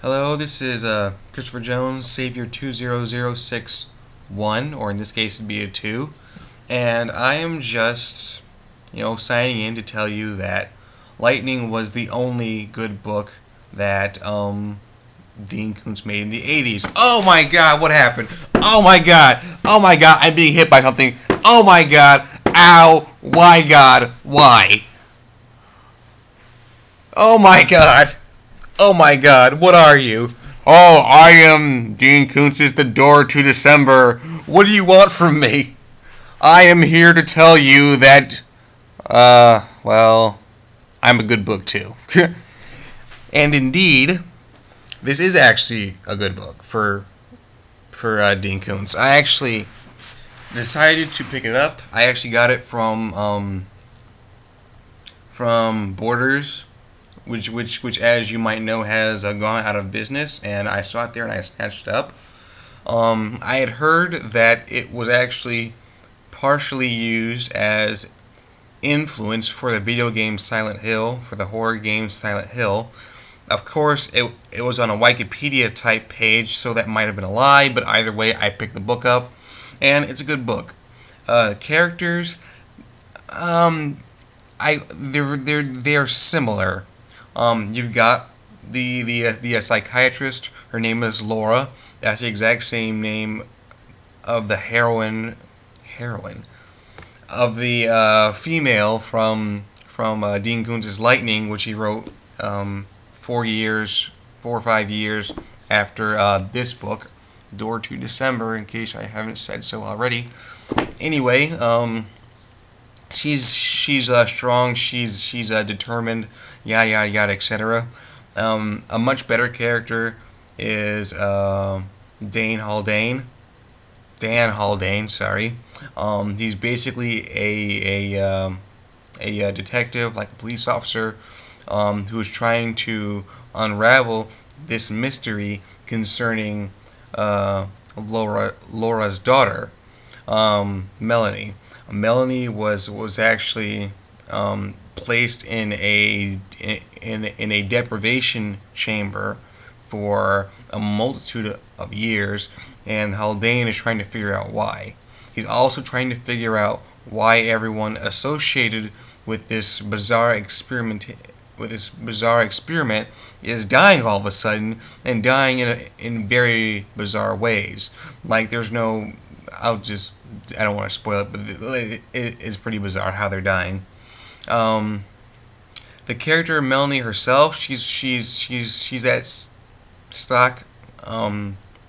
Hello, this is Christopher Jones, Savior 20061, or in this case it'd be a 2, and I am just, signing in to tell you that Lightning was the only good book that Dean Koontz made in the 80s. Oh my god, what happened? Oh my god, I'm being hit by something. Oh my god, ow, why god, why? Oh my god. Oh my god, what are you? Oh, I am Dean Koontz's The Door to December. What do you want from me? I am here to tell you that, well, I'm a good book too. And indeed, this is actually a good book for Dean Koontz. I actually decided to pick it up. I actually got it from Borders, which as you might know has gone out of business, and I saw it there and I snatched it up. I had heard that it was actually partially used as influence for the video game Silent Hill, for the horror game Silent Hill. Of course, it was on a Wikipedia type page, so that might have been a lie, but either way, I picked the book up, and it's a good book. Characters, they're similar. You've got the psychiatrist. Her name is Laura. That's the exact same name of the heroine of the female from Dean Koontz's Lightning, which he wrote 4 or 5 years after this book, Door to December. In case I haven't said so already. Anyway, she's strong. She's determined. Yada yada yada, etc. A much better character is Dan Haldane. Sorry. He's basically a detective, like a police officer, who is trying to unravel this mystery concerning Laura's daughter, Melanie. Melanie was actually placed in a deprivation chamber for a multitude of years, and Haldane is trying to figure out why. He's also trying to figure out why everyone associated with this bizarre experiment is dying all of a sudden, and dying in very bizarre ways. Like, there's no, I don't want to spoil it, but it's pretty bizarre how they're dying. The character of Melanie herself, she's that stock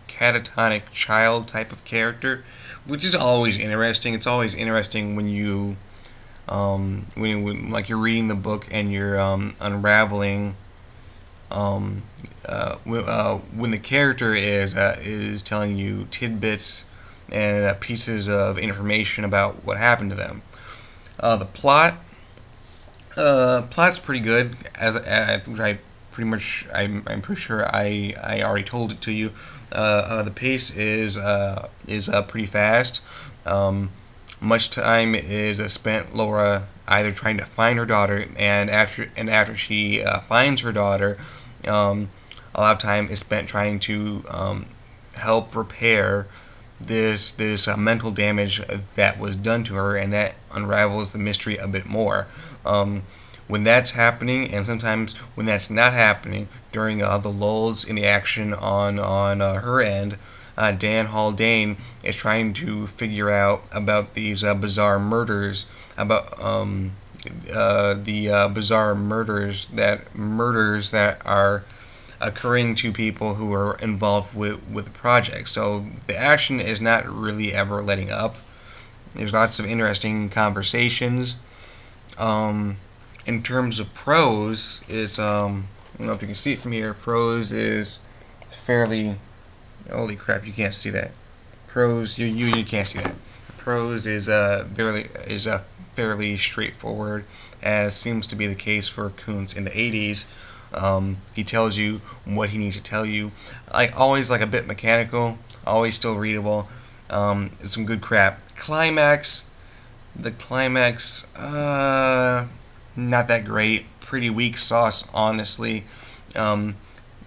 catatonic child type of character, which is always interesting. It's always interesting when like you're reading the book and you're unraveling when the character is telling you tidbits and pieces of information about what happened to them. The plot's pretty good, which I'm pretty sure I already told it to you. The pace is pretty fast. Much time is spent Laura either trying to find her daughter, and after she finds her daughter, a lot of time is spent trying to help repair this mental damage that was done to her, and that unravels the mystery a bit more. When that's happening, and sometimes when that's not happening, during the lulls in the action on her end, Dan Haldane is trying to figure out about these bizarre murders, about the bizarre murders that are occurring to people who are involved with the project. So the action is not really ever letting up. There's lots of interesting conversations. In terms of prose, it's I don't know if you can see it from here. Prose is fairly, holy crap, you can't see that. Prose, you can't see that. Prose is fairly straightforward, as seems to be the case for Koontz in the 80s. He tells you what he needs to tell you. Always a bit mechanical, always still readable. Some good crap. The climax, not that great. Pretty weak sauce, honestly.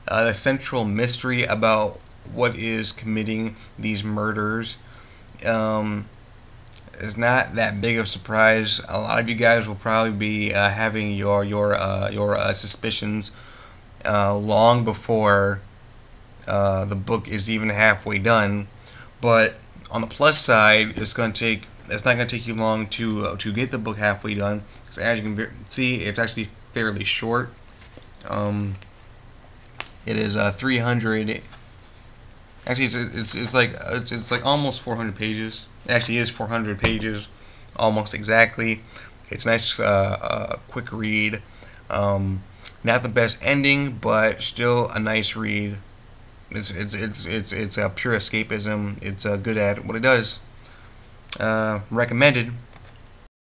the central mystery about what is committing these murders. It's not that big of a surprise. A lot of you guys will probably be having your suspicions long before the book is even halfway done. But on the plus side, it's not going to take you long to get the book halfway done. So as you can see, it's actually fairly short. It is 300. Actually, it's like almost 400 pages. It actually is 400 pages, almost exactly. It's nice, quick read. Not the best ending, but still a nice read. It's a pure escapism. It's good at what it does. Recommended.